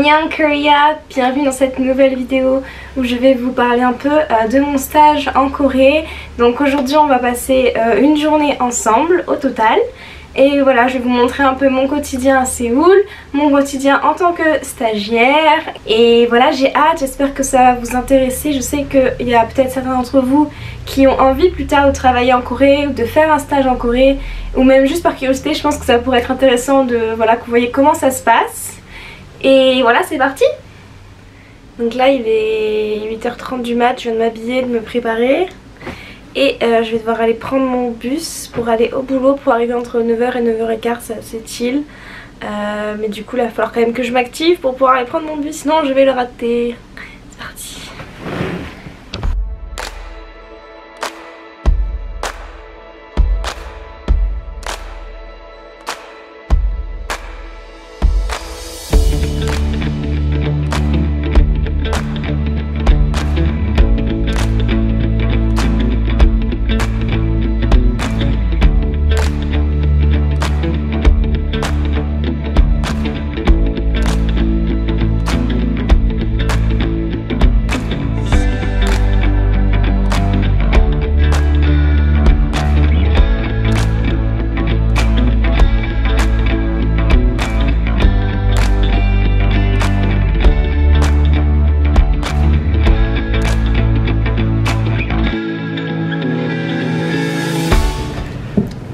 Annyeong Korea, bienvenue dans cette nouvelle vidéo où je vais vous parler un peu de mon stage en Corée. Donc aujourd'hui on va passer une journée ensemble au total. Et voilà, je vais vous montrer un peu mon quotidien à Séoul, mon quotidien en tant que stagiaire. Et voilà, j'ai hâte, j'espère que ça va vous intéresser. Je sais qu'il y a peut-être certains d'entre vous qui ont envie plus tard de travailler en Corée ou de faire un stage en Corée, ou même juste par curiosité. Je pense que ça pourrait être intéressant de, voilà, que vous voyez comment ça se passe. Et voilà, c'est parti. Donc là il est 8h30 du mat, je viens de m'habiller, de me préparer. Et je vais devoir aller prendre mon bus pour aller au boulot, pour arriver entre 9h et 9h15, c'est assez chill. Mais du coup là il va falloir quand même que je m'active pour pouvoir aller prendre mon bus, sinon je vais le rater. C'est parti.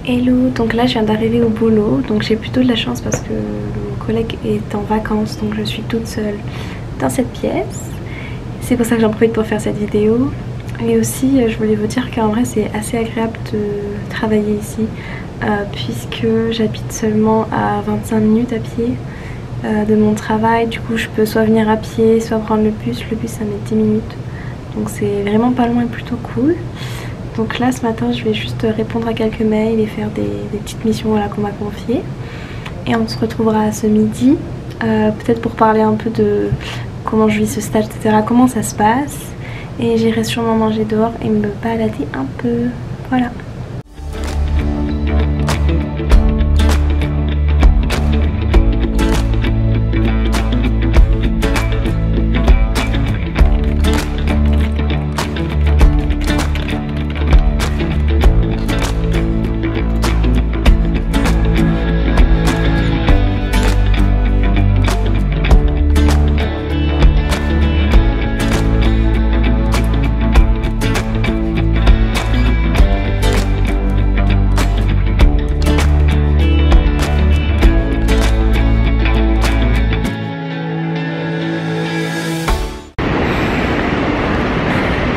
Hello, donc là je viens d'arriver au boulot, donc j'ai plutôt de la chance parce que mon collègue est en vacances, donc je suis toute seule dans cette pièce. C'est pour ça que j'en profite pour faire cette vidéo. Et aussi je voulais vous dire qu'en vrai c'est assez agréable de travailler ici, puisque j'habite seulement à 25 minutes à pied de mon travail. Du coup je peux soit venir à pied, soit prendre le bus ça met 10 minutes. Donc c'est vraiment pas loin et plutôt cool. Donc là ce matin je vais juste répondre à quelques mails et faire des petites missions voilà, qu'on m'a confiées. Et on se retrouvera ce midi, peut-être pour parler un peu de comment je vis ce stage, etc. Comment ça se passe. Et j'irai sûrement manger dehors et me balader un peu. Voilà.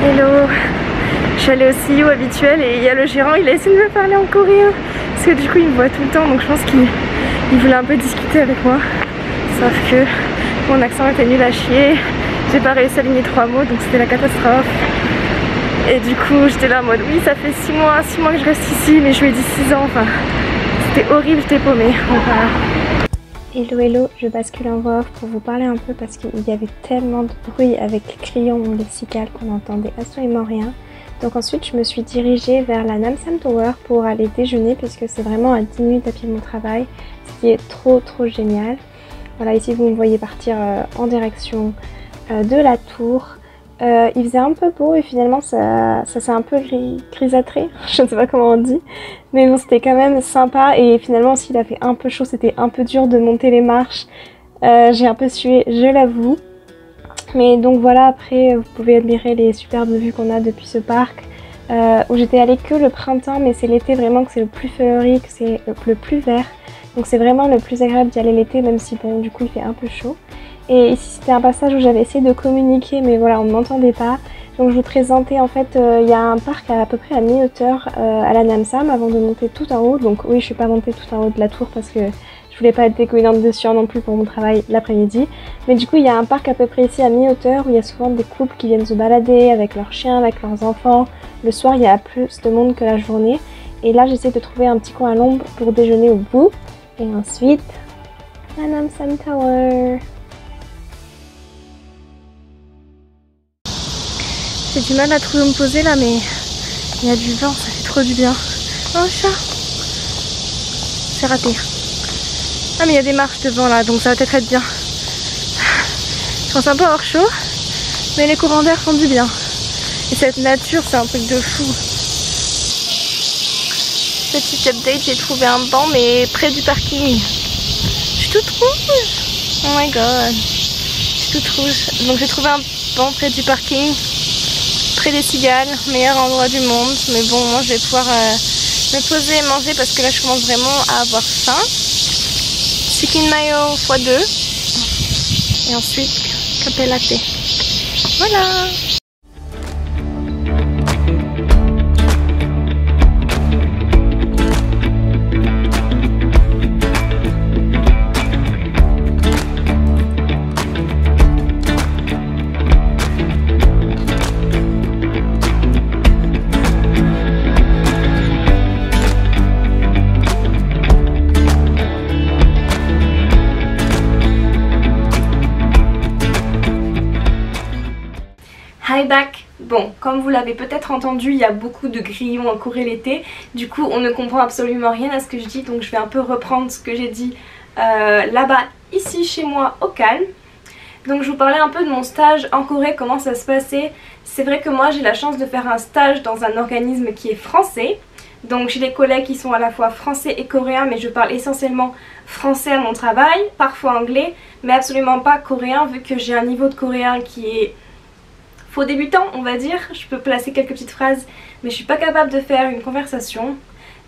Hello, je suis allée au CEO habituel et il y a le gérant, il a essayé de me parler en coréen parce que du coup il me voit tout le temps, donc je pense qu'il voulait un peu discuter avec moi, sauf que mon accent était nul à chier, j'ai pas réussi à aligner 3 mots donc c'était la catastrophe. Et du coup j'étais là en mode oui ça fait 6 mois que je reste ici, mais je lui ai dit 6 ans, enfin c'était horrible, j'étais paumée. Enfin, hello, je bascule en voix off pour vous parler un peu parce qu'il y avait tellement de bruit avec les crayons lexicales qu'on n'entendait absolument rien. Donc ensuite je me suis dirigée vers la Namsan Tower pour aller déjeuner puisque c'est vraiment à 10 minutes à pied de mon travail, ce qui est trop génial. Voilà, ici vous me voyez partir en direction de la tour. Il faisait un peu beau et finalement ça s'est un peu grisâtré, je ne sais pas comment on dit. Mais bon c'était quand même sympa et finalement s'il a fait un peu chaud, c'était un peu dur de monter les marches. J'ai un peu sué, je l'avoue. Mais donc voilà, après vous pouvez admirer les superbes vues qu'on a depuis ce parc. Où j'étais allée que le printemps, mais c'est l'été vraiment que c'est le plus féerique, c'est le plus vert. Donc c'est vraiment le plus agréable d'y aller l'été, même si bon du coup il fait un peu chaud. Et ici c'était un passage où j'avais essayé de communiquer mais voilà on ne m'entendait pas. Donc je vous présentais en fait, il y a un parc à peu près à mi-hauteur à la Namsam avant de monter tout en haut. Donc oui je suis pas montée tout en haut de la tour parce que je voulais pas être dégoûtante de sueur non plus pour mon travail l'après-midi. Mais du coup il y a un parc à peu près ici à mi-hauteur où il y a souvent des couples qui viennent se balader avec leurs chiens, avec leurs enfants. Le soir il y a plus de monde que la journée. Et là j'essaie de trouver un petit coin à l'ombre pour déjeuner au bout. Et ensuite la Namsan Tower. J'ai du mal à trouver où me poser là, mais il y a du vent, ça fait trop du bien. Oh, un chat! C'est raté. Ah, mais il y a des marches devant là, donc ça va peut-être être bien. Je pense un peu hors chaud, mais les courants d'air font du bien. Et cette nature, c'est un truc de fou. Petit update, j'ai trouvé un banc mais près du parking. Je suis toute rouge. Oh my god. Je suis toute rouge. Donc j'ai trouvé un banc près du parking, près des cigales, meilleur endroit du monde. Mais bon, moi je vais pouvoir me poser et manger parce que là je commence vraiment à avoir faim. Chicken mayo x2. Et ensuite, café latte. Voilà. Hi back. Bon, comme vous l'avez peut-être entendu, il y a beaucoup de grillons en Corée l'été. Du coup, on ne comprend absolument rien à ce que je dis, donc je vais un peu reprendre ce que j'ai dit là-bas, ici chez moi, au calme. Donc je vous parlais un peu de mon stage en Corée, comment ça se passait. C'est vrai que moi j'ai la chance de faire un stage dans un organisme qui est français. Donc j'ai des collègues qui sont à la fois français et coréens, mais je parle essentiellement français à mon travail, parfois anglais, mais absolument pas coréen vu que j'ai un niveau de coréen qui est faux débutant, on va dire. Je peux placer quelques petites phrases, mais je suis pas capable de faire une conversation.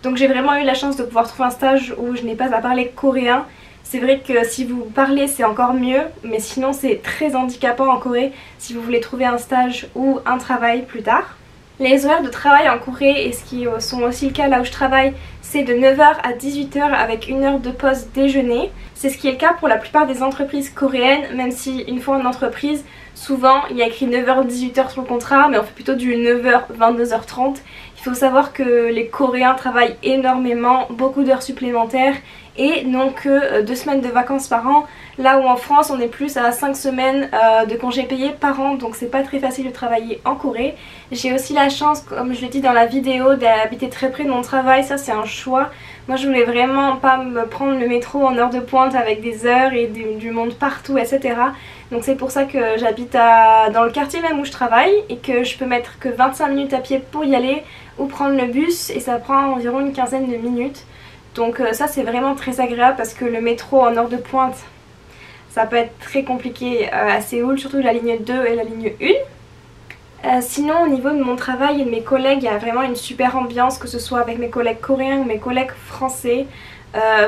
Donc j'ai vraiment eu la chance de pouvoir trouver un stage où je n'ai pas à parler coréen. C'est vrai que si vous parlez c'est encore mieux, mais sinon c'est très handicapant en Corée si vous voulez trouver un stage ou un travail plus tard. Les horaires de travail en Corée, et ce qui sont aussi le cas là où je travaille, c'est de 9 h à 18 h avec 1 heure de pause déjeuner. C'est ce qui est le cas pour la plupart des entreprises coréennes, même si une fois en entreprise, souvent il y a écrit 9 h 18 h sur le contrat, mais on fait plutôt du 9 h 22 h 30. Il faut savoir que les Coréens travaillent énormément, beaucoup d'heures supplémentaires et n'ont que 2 semaines de vacances par an. Là où en France on est plus à 5 semaines de congés payés par an, donc c'est pas très facile de travailler en Corée. J'ai aussi la chance, comme je l'ai dit dans la vidéo, d'habiter très près de mon travail, ça c'est un choix. Moi je voulais vraiment pas me prendre le métro en heure de pointe avec des heures et du monde partout, etc. Donc c'est pour ça que j'habite dans le quartier même où je travaille et que je peux mettre que 25 minutes à pied pour y aller ou prendre le bus et ça prend environ une quinzaine de minutes. Donc ça c'est vraiment très agréable parce que le métro en heure de pointe ça peut être très compliqué à Séoul, surtout la ligne 2 et la ligne 1. Sinon au niveau de mon travail et de mes collègues, il y a vraiment une super ambiance, que ce soit avec mes collègues coréens ou mes collègues français.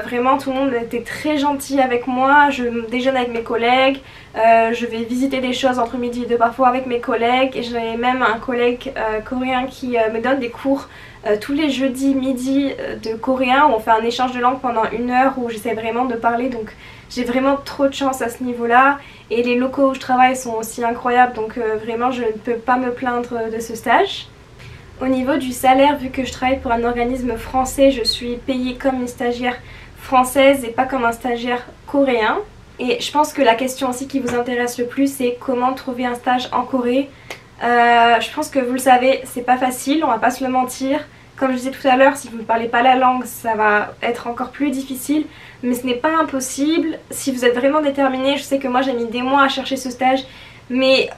Vraiment tout le monde était très gentil avec moi, je déjeune avec mes collègues, je vais visiter des choses entre midi et 2 parfois avec mes collègues et j'ai même un collègue coréen qui me donne des cours tous les jeudis midi de coréen où on fait un échange de langue pendant 1 heure où j'essaie vraiment de parler, donc j'ai vraiment trop de chance à ce niveau là et les locaux où je travaille sont aussi incroyables, donc vraiment je ne peux pas me plaindre de ce stage. Au niveau du salaire, vu que je travaille pour un organisme français, je suis payée comme une stagiaire française et pas comme un stagiaire coréen. Et je pense que la question aussi qui vous intéresse le plus, c'est comment trouver un stage en Corée. Je pense que vous le savez, c'est pas facile, on va pas se le mentir. Comme je disais tout à l'heure, si vous ne parlez pas la langue, ça va être encore plus difficile. Mais ce n'est pas impossible. Si vous êtes vraiment déterminé, je sais que moi j'ai mis des mois à chercher ce stage, mais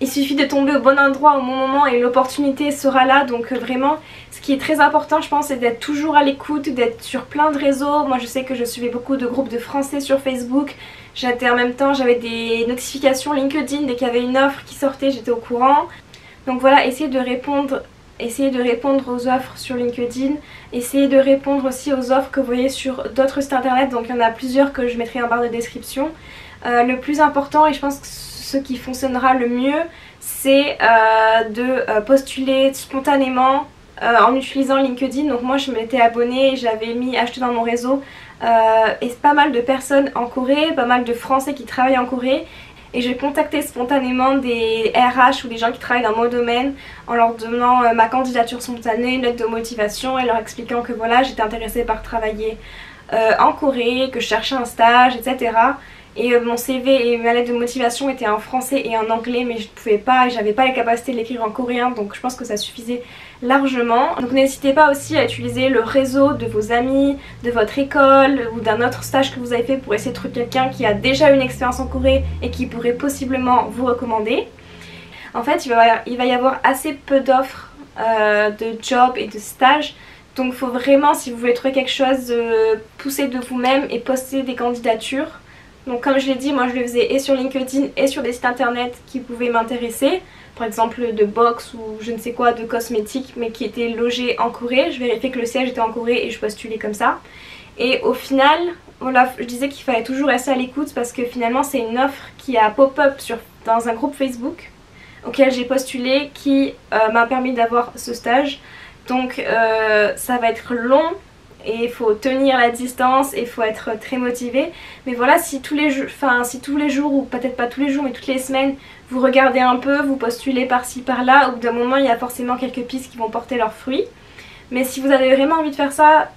il suffit de tomber au bon endroit au bon moment et l'opportunité sera là. Donc vraiment, ce qui est très important je pense, c'est d'être toujours à l'écoute, d'être sur plein de réseaux. Moi je sais que je suivais beaucoup de groupes de français sur Facebook. En même temps j'avais des notifications LinkedIn, dès qu'il y avait une offre qui sortait j'étais au courant. Donc voilà, essayez de répondre aux offres sur LinkedIn, essayez de répondre aussi aux offres que vous voyez sur d'autres sites internet. Donc il y en a plusieurs que je mettrai en barre de description. Le plus important, et je pense que ce qui fonctionnera le mieux, c'est de postuler spontanément en utilisant LinkedIn. Donc moi je m'étais abonnée et j'avais mis acheter dans mon réseau et pas mal de personnes en Corée, pas mal de Français qui travaillent en Corée. Et j'ai contacté spontanément des RH ou des gens qui travaillent dans mon domaine en leur donnant ma candidature spontanée, une lettre de motivation et leur expliquant que voilà, j'étais intéressée par travailler en Corée, que je cherchais un stage, etc. Et mon CV et ma lettre de motivation étaient en français et en anglais, mais je ne pouvais pas et j'avais pas les capacités de l'écrire en coréen, donc je pense que ça suffisait largement. Donc n'hésitez pas aussi à utiliser le réseau de vos amis, de votre école ou d'un autre stage que vous avez fait pour essayer de trouver quelqu'un qui a déjà une expérience en Corée et qui pourrait possiblement vous recommander. En fait, il va y avoir assez peu d'offres de jobs et de stages. Donc il faut vraiment, si vous voulez trouver quelque chose, pousser de vous-même et poster des candidatures. Donc comme je l'ai dit, moi je le faisais et sur LinkedIn et sur des sites internet qui pouvaient m'intéresser. Par exemple de box ou je ne sais quoi, de cosmétiques, mais qui étaient logés en Corée. Je vérifiais que le siège était en Corée et je postulais comme ça. Et au final, voilà, je disais qu'il fallait toujours rester à l'écoute parce que finalement c'est une offre qui a pop-up dans un groupe Facebook auquel j'ai postulé qui m'a permis d'avoir ce stage. Donc ça va être long et il faut tenir la distance et il faut être très motivé. Mais voilà, si tous les jours, ou peut-être pas tous les jours mais toutes les semaines, vous regardez un peu, vous postulez par-ci par-là, au bout d'un moment il y a forcément quelques pistes qui vont porter leurs fruits. Mais si vous avez vraiment envie de faire ça,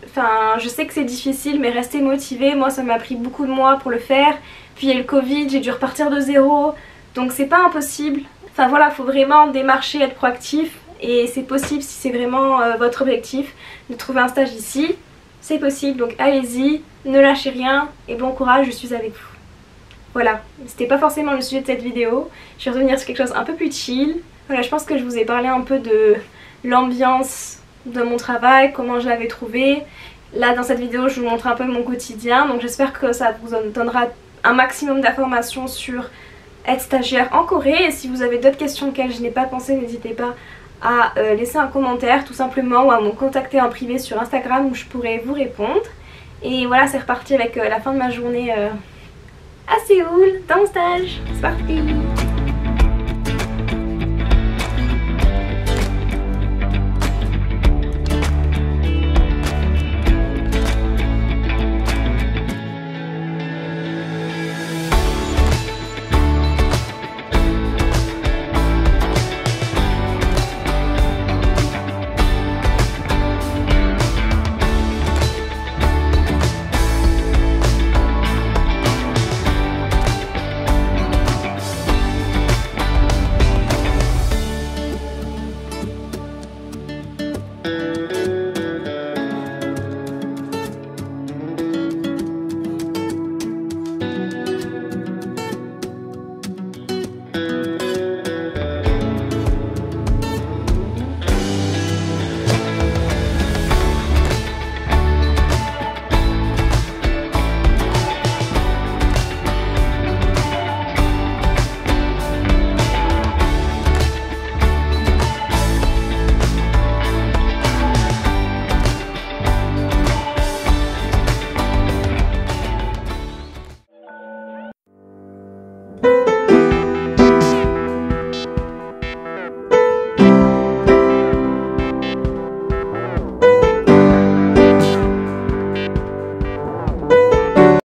je sais que c'est difficile mais restez motivé. Moi ça m'a pris beaucoup de mois pour le faire. Puis il y a eu le Covid, j'ai dû repartir de zéro. Donc c'est pas impossible. Enfin voilà, il faut vraiment démarcher, être proactif. Et c'est possible si c'est vraiment votre objectif de trouver un stage ici. C'est possible, donc allez-y, ne lâchez rien et bon courage, je suis avec vous. Voilà, c'était pas forcément le sujet de cette vidéo. Je vais revenir sur quelque chose un peu plus chill. Voilà, je pense que je vous ai parlé un peu de l'ambiance de mon travail, comment je l'avais trouvé. Là dans cette vidéo je vous montre un peu mon quotidien, donc j'espère que ça vous donnera un maximum d'informations sur être stagiaire en Corée. Et si vous avez d'autres questions auxquelles je n'ai pas pensé, n'hésitez pas à laisser un commentaire tout simplement ou à me contacter en privé sur Instagram où je pourrai vous répondre. Et voilà, c'est reparti avec la fin de ma journée à Séoul dans mon stage. C'est parti!